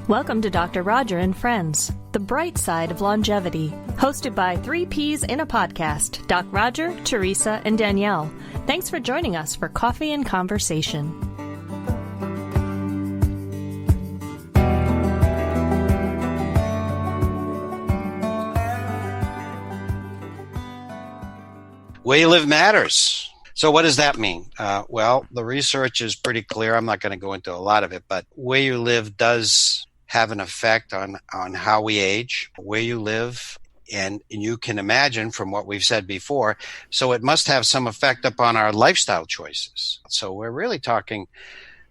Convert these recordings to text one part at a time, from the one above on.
Welcome to Dr. Roger and Friends, the bright side of longevity, hosted by 3 Ps in a podcast, Doc Roger, Teresa, and Danielle. Thanks for joining us for Coffee and Conversation. Where you live matters. So what does that mean? Well, the research is pretty clear. I'm not going to go into a lot of it, but where you live does have an effect on how we age, where you live, and you can imagine from what we've said before, so it must have some effect upon our lifestyle choices. So we're really talking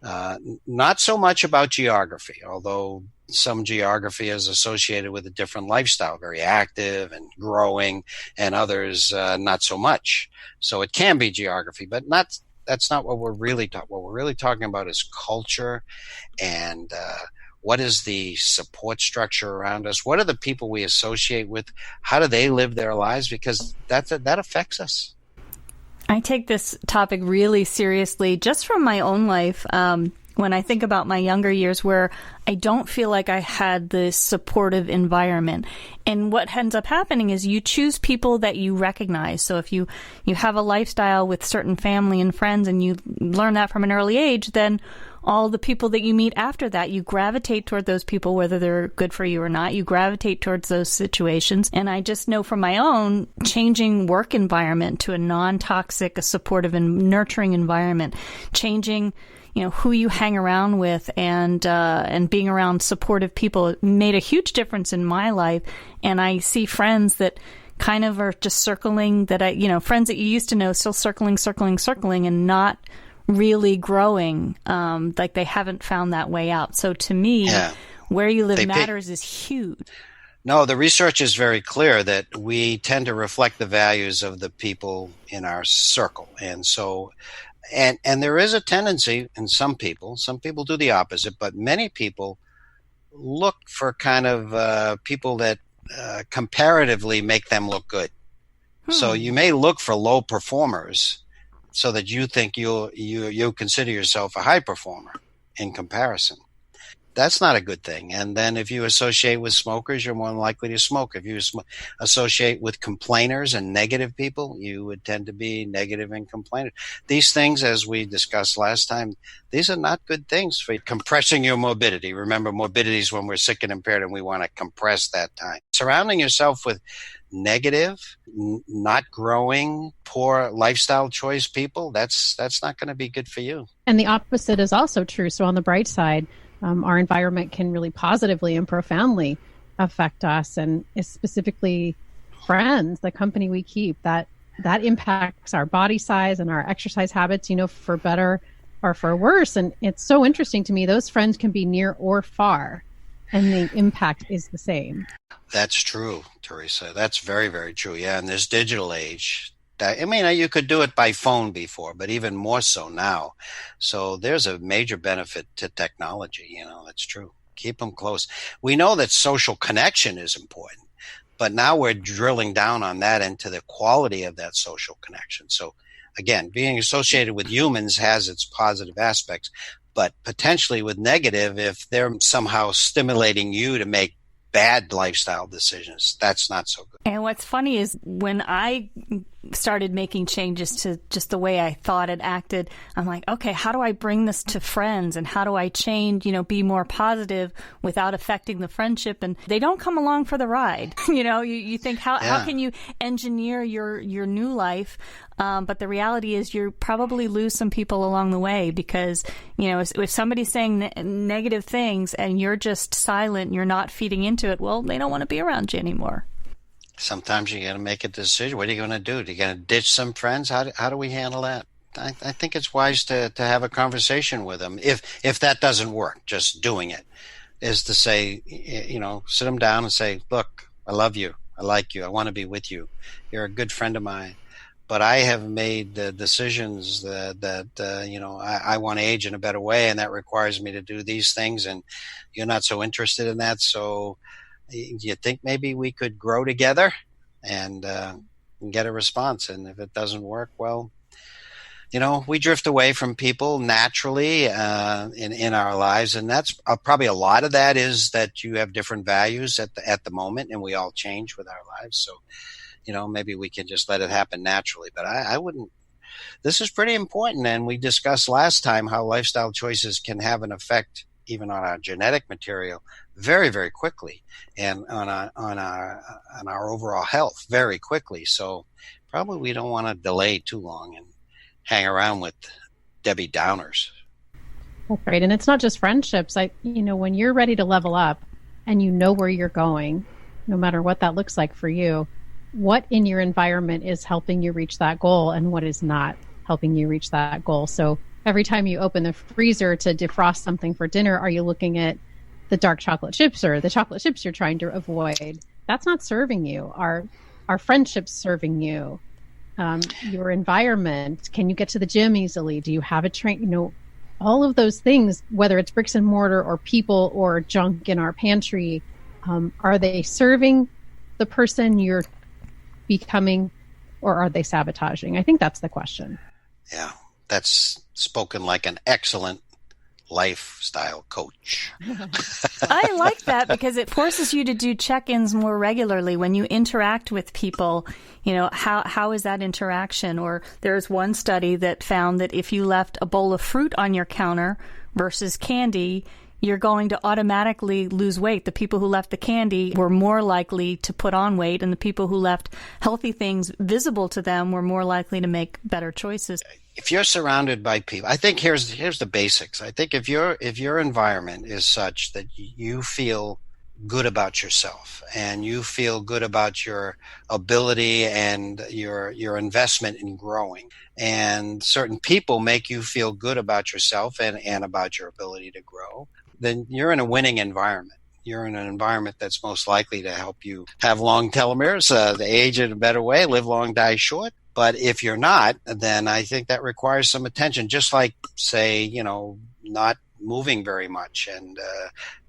not so much about geography, although some geography is associated with a different lifestyle, very active and growing, and others not so much. So it can be geography, but that's not what we're really talking. What we're really talking about is culture and what is the support structure around us? What are the people we associate with? How do they live their lives? Because that affects us. I take this topic really seriously just from my own life. When I think about my younger years where I don't feel like I had this supportive environment. And what ends up happening is you choose people that you recognize. So if you have a lifestyle with certain family and friends and you learn that from an early age, then all the people that you meet after that, you gravitate toward those people, whether they're good for you or not. You gravitate towards those situations. And I just know from my own changing work environment to a non-toxic, a supportive and nurturing environment, changing who you hang around with and being around supportive people made a huge difference in my life. And I see friends that kind of are just circling friends that you used to know still circling and not really growing, like they haven't found that way out. So to me, where you live matters is huge. No, the research is very clear that we tend to reflect the values of the people in our circle. And so, and there is a tendency in some people do the opposite, but many people look for kind of people that comparatively make them look good. So you may look for low performers so that you think you consider yourself a high performer in comparison. That's not a good thing. And then if you associate with smokers, you're more likely to smoke. If you associate with complainers and negative people, you would tend to be negative and complainers. These things, as we discussed last time, these are not good things for compressing your morbidity. Remember, morbidity is when we're sick and impaired and we want to compress that time. Surrounding yourself with negative, not growing, poor lifestyle choice people, that's not going to be good for you. And the opposite is also true. So on the bright side, our environment can really positively and profoundly affect us, and specifically friends, the company we keep, that impacts our body size and our exercise habits, for better or for worse. And it's so interesting to me, those friends can be near or far, and the impact is the same. That's true, Teresa. That's very, very true. Yeah, in this digital age, you could do it by phone before, but even more so now. So there's a major benefit to technology. That's true. Keep them close. We know that social connection is important, but now we're drilling down on that into the quality of that social connection. So again, being associated with humans has its positive aspects, but potentially with negative, if they're somehow stimulating you to make bad lifestyle decisions, that's not so good. And what's funny is when I started making changes to just the way I thought and acted, I'm like, okay, how do I bring this to friends, and how do I change, be more positive without affecting the friendship? And they don't come along for the ride. You think, how can you engineer your new life? But the reality is you probably lose some people along the way because, if somebody's saying negative things and you're just silent, you're not feeding into it, well, they don't want to be around you anymore. Sometimes you got to make a decision. What are you going to do? Are you going to ditch some friends? How do we handle that? I think it's wise to have a conversation with them. If that doesn't work, just doing it is to say, sit them down and say, look, I love you. I like you. I want to be with you. You're a good friend of mine. But I have made decisions that I want to age in a better way, and that requires me to do these things, and you're not so interested in that. So you think maybe we could grow together and get a response? And if it doesn't work, well, we drift away from people naturally in our lives, and that's probably a lot of that is that you have different values at the moment, and we all change with our lives. So, maybe we can just let it happen naturally. But I wouldn't. This is pretty important, and we discussed last time how lifestyle choices can have an effect even on our genetic material very, very quickly, and on our overall health very quickly. So probably we don't want to delay too long and hang around with Debbie Downers. That's right. And it's not just friendships. When you're ready to level up and you know where you're going, no matter what that looks like for you, what in your environment is helping you reach that goal and what is not helping you reach that goal. So every time you open the freezer to defrost something for dinner, are you looking at the dark chocolate chips or the chocolate chips you're trying to avoid? That's not serving you. Are friendships serving you? Your environment, can you get to the gym easily? Do you have a train? All of those things, whether it's bricks and mortar or people or junk in our pantry, are they serving the person you're becoming, or are they sabotaging? I think that's the question. Yeah, that's spoken like an excellent lifestyle coach. I like that because it forces you to do check-ins more regularly when you interact with people. How is that interaction? Or there's one study that found that if you left a bowl of fruit on your counter versus candy, you're going to automatically lose weight. The people who left the candy were more likely to put on weight, and the people who left healthy things visible to them were more likely to make better choices. If you're surrounded by people, I think here's the basics. I think if your environment is such that you feel good about yourself and you feel good about your ability and your investment in growing, and certain people make you feel good about yourself and about your ability to grow, then you're in a winning environment. You're in an environment that's most likely to help you have long telomeres, age in a better way, live long, die short. But if you're not, then I think that requires some attention, just like, say, not moving very much, and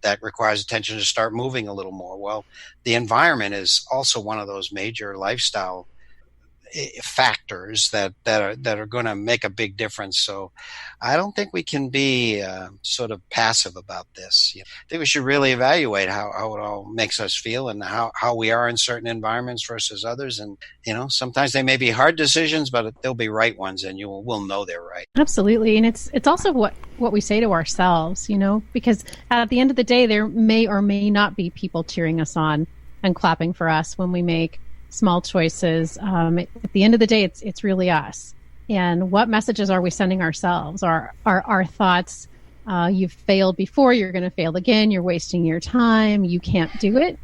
that requires attention to start moving a little more. Well, the environment is also one of those major lifestyle factors that are going to make a big difference. So I don't think we can be sort of passive about this. I think we should really evaluate how it all makes us feel and how we are in certain environments versus others. And, sometimes they may be hard decisions, but they'll be right ones, and we'll know they're right. Absolutely. And it's also what we say to ourselves, because at the end of the day, there may or may not be people cheering us on and clapping for us when we make small choices. At the end of the day, it's really us. And what messages are we sending ourselves? Are our thoughts, you've failed before, you're going to fail again, you're wasting your time, you can't do it?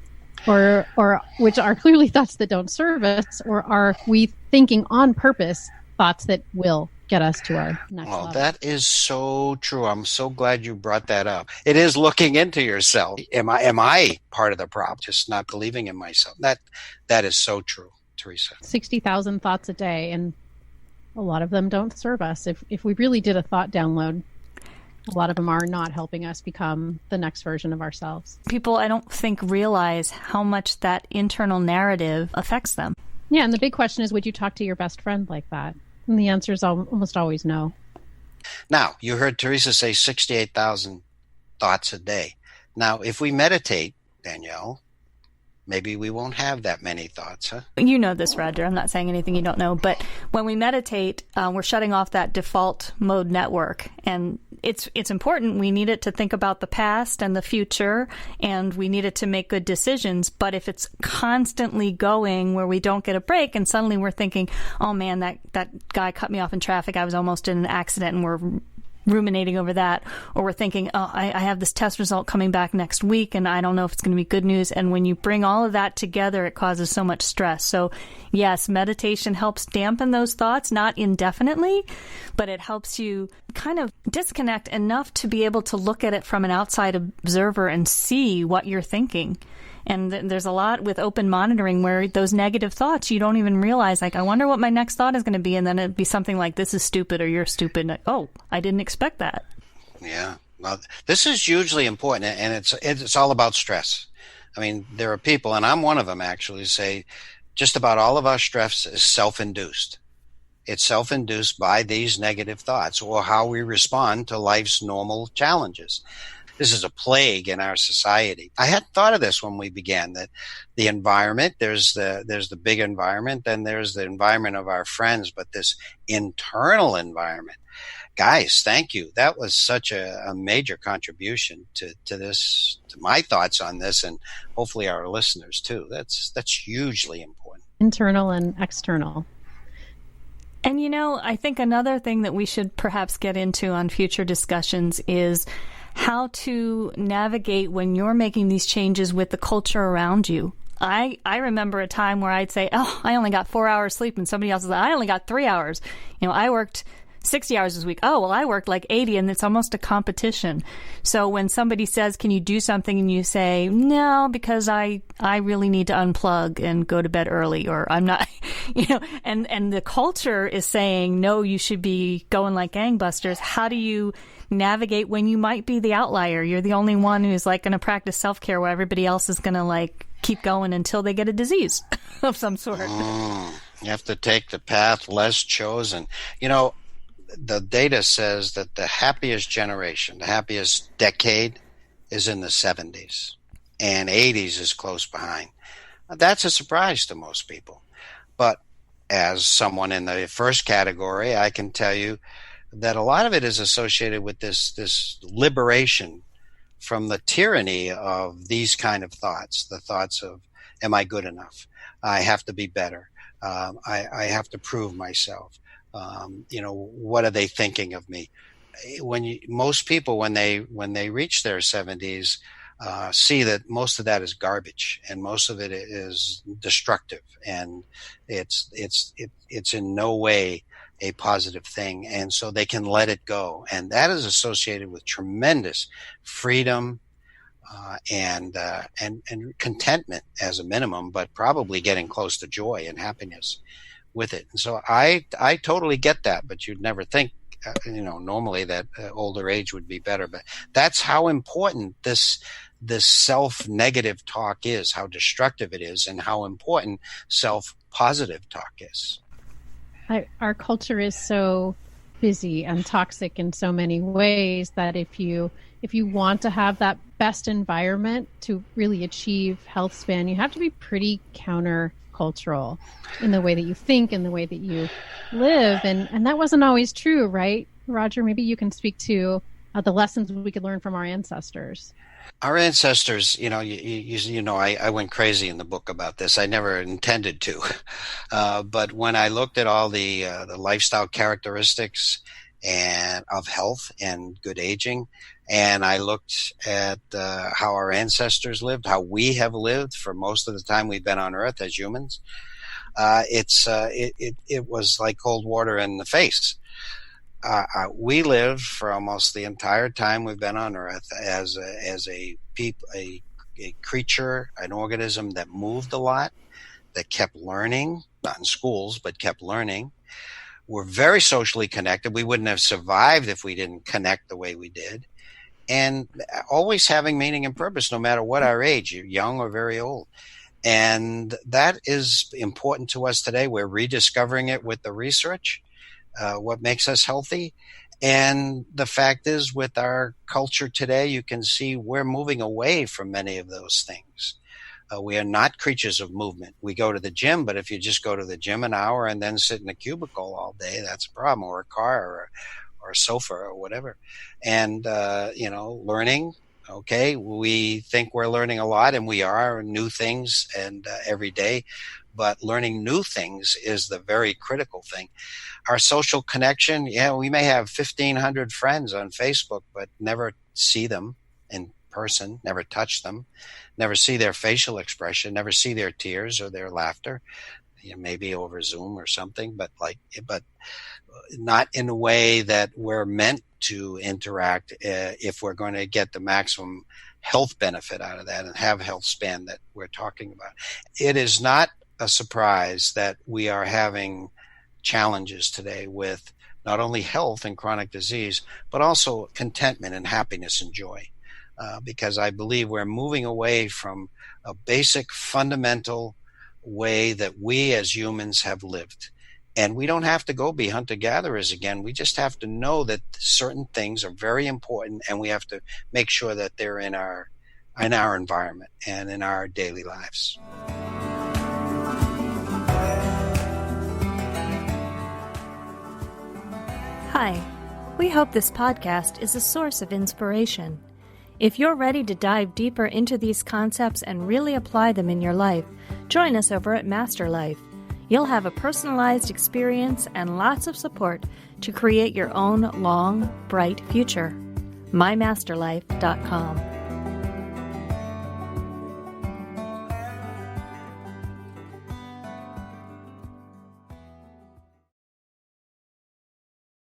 Or which are clearly thoughts that don't serve us? Or are we thinking on purpose thoughts that will get us to our next level? That is so true. I'm so glad you brought that up. It is looking into yourself. Am I part of the problem? Just not believing in myself. That is so true, Teresa. 60,000 thoughts a day, and a lot of them don't serve us. If we really did a thought download, a lot of them are not helping us become the next version of ourselves. People, I don't think, realize how much that internal narrative affects them. Yeah, and the big question is, would you talk to your best friend like that? And the answer is almost always no. Now, you heard Teresa say 68,000 thoughts a day. Now, if we meditate, Danielle, maybe we won't have that many thoughts, huh? You know this, Roger. I'm not saying anything you don't know. But when we meditate, we're shutting off that default mode network. And it's important. We need it to think about the past and the future, and we need it to make good decisions. But if it's constantly going where we don't get a break, and suddenly we're thinking, oh man, that guy cut me off in traffic, I was almost in an accident, and we're ruminating over that, or we're thinking, oh, I have this test result coming back next week and I don't know if it's going to be good news. And when you bring all of that together, it causes so much stress. So yes, meditation helps dampen those thoughts, not indefinitely, but it helps you kind of disconnect enough to be able to look at it from an outside observer and see what you're thinking. And there's a lot with open monitoring where those negative thoughts, you don't even realize, like, I wonder what my next thought is going to be. And then it'd be something like, this is stupid, or you're stupid. And, oh, I didn't expect that. Yeah. Well, this is hugely important, and it's all about stress. I mean, there are people, and I'm one of them actually, say just about all of our stress is self-induced. It's self-induced by these negative thoughts or how we respond to life's normal challenges. This is a plague in our society. I hadn't thought of this when we began, that the environment, there's the big environment, then there's the environment of our friends, but this internal environment. Guys, thank you. That was such a major contribution to this, to my thoughts on this, and hopefully our listeners too. That's hugely important. Internal and external. And I think another thing that we should perhaps get into on future discussions is how to navigate when you're making these changes with the culture around you. I remember a time where I'd say, oh, I only got 4 hours sleep, and somebody else is like, I only got 3 hours. I worked 60 hours this week. Oh, well, I worked like 80, and it's almost a competition. So when somebody says, can you do something? And you say, no, because I really need to unplug and go to bed early, or I'm not, and the culture is saying, no, you should be going like gangbusters. How do you navigate when you might be the outlier? You're the only one who's like going to practice self-care while everybody else is going to like keep going until they get a disease of some sort. You have to take the path less chosen. The data says that the happiest generation, the happiest decade is in the 70s, and 80s is close behind. That's a surprise to most people. But as someone in the first category, I can tell you that a lot of it is associated with this liberation from the tyranny of these kind of thoughts, the thoughts of, am I good enough? I have to be better. I have to prove myself. What are they thinking of me? Most people, when they reach their 70s, see that most of that is garbage, and most of it is destructive, and it's in no way a positive thing, and so they can let it go, and that is associated with tremendous freedom and contentment as a minimum, but probably getting close to joy and happiness with it. And so I totally get that, but you'd never think, normally that older age would be better. But that's how important this self-negative talk is, how destructive it is, and how important self-positive talk is. Our culture is so busy and toxic in so many ways that if you want to have that best environment to really achieve health span, you have to be pretty counter-cultural in the way that you think, in the way that you live. And that wasn't always true, right? Roger, maybe you can speak to the lessons we could learn from our ancestors. Our ancestors, I went crazy in the book about this. I never intended to. But when I looked at all the lifestyle characteristics and of health and good aging, and I looked at how our ancestors lived, how we have lived for most of the time we've been on Earth as humans, it was like cold water in the face. We lived for almost the entire time we've been on Earth as a creature, an organism that moved a lot, that kept learning, not in schools, but kept learning. We're very socially connected. We wouldn't have survived if we didn't connect the way we did. And always having meaning and purpose, no matter what our age, you're young or very old. And that is important to us today. We're rediscovering it with the research, what makes us healthy. And the fact is, with our culture today, you can see we're moving away from many of those things. We are not creatures of movement. We go to the gym, but if you just go to the gym an hour and then sit in a cubicle all day, that's a problem, or a car or a sofa or whatever. And, learning, okay, we think we're learning a lot, and we are, new things and every day, but learning new things is the very critical thing. Our social connection, we may have 1,500 friends on Facebook, but never see them in person, never touch them, never see their facial expression, never see their tears or their laughter, maybe over Zoom or something, but not in a way that we're meant to interact if we're going to get the maximum health benefit out of that and have health span that we're talking about. It is not a surprise that we are having challenges today with not only health and chronic disease, but also contentment and happiness and joy. Because I believe we're moving away from a basic fundamental way that we as humans have lived. And we don't have to go be hunter-gatherers again. We just have to know that certain things are very important, and we have to make sure that they're in our environment and in our daily lives. Hi, we hope this podcast is a source of inspiration. If you're ready to dive deeper into these concepts and really apply them in your life, join us over at Master Life. You'll have a personalized experience and lots of support to create your own long, bright future. mymasterlife.com.